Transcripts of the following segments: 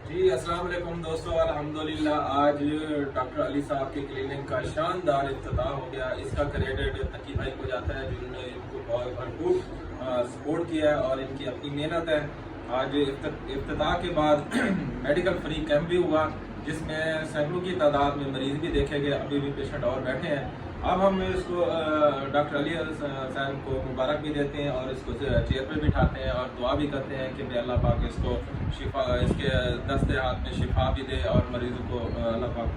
जी अस्सलाम वालेकुम दोस्तों, अल्हम्दुलिल्लाह आज डॉक्टर अली साहब के क्लिनिक का शानदार इफ्तिताह हो गया। इसका क्रेडिट तकी भाई को जाता है जिन्होंने इनको बहुत भरपूर सपोर्ट किया है और इनकी अपनी मेहनत है। आज इफ्तिताह के बाद मेडिकल फ्री कैंप भी हुआ जिसमें सैकड़ों की तादाद में मरीज भी देखे गए। अभी भी पेशेंट और बैठे हैं। अब हम इसको डॉक्टर अली साहब को मुबारक भी देते हैं और इसको चेयर पे बिठाते हैं और दुआ भी करते हैं कि अल्लाह पाक इसको शिफा, इसके दस्ते हाथ में शिफा भी दे और मरीजों को अल्लाह पाक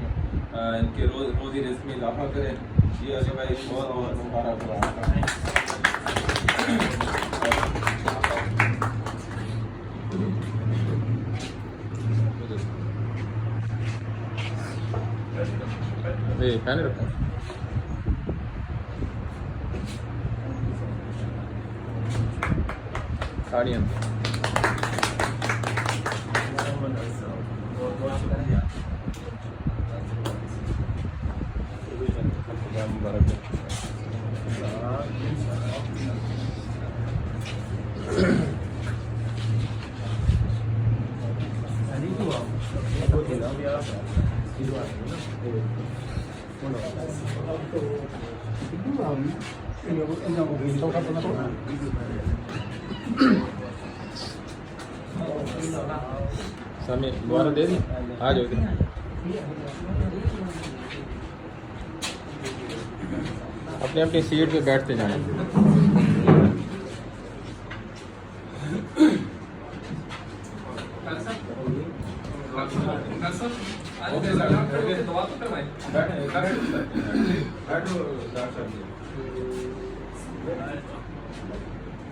इनके रोज़ी रिज़्क़ में इजाफा करे। ये अली भाई बहुत बहुत मुबारक हो। साड़ियाँ सामने दोबारा दे दी आ जाओ। अपने अपनी सीट पे बैठते जाएं।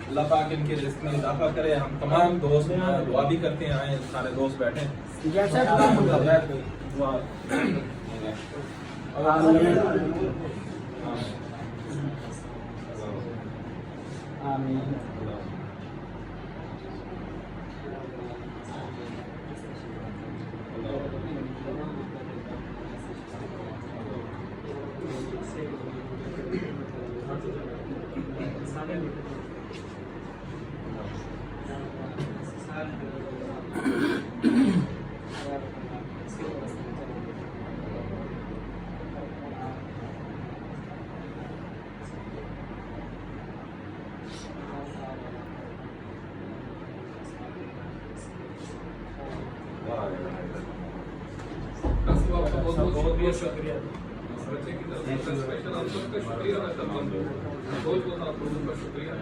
अल्लाह पाक इनके रिस्क में इजाफा करे। हम तमाम दोस्त दुआ भी करते हैं, आए सारे दोस्त बैठे बहुत शुक्रिया। बच्चे की तरफ से स्पेशल आप सबका शुक्रिया मैं करता हूँ। बहुत बहुत आप लोगों का शुक्रिया।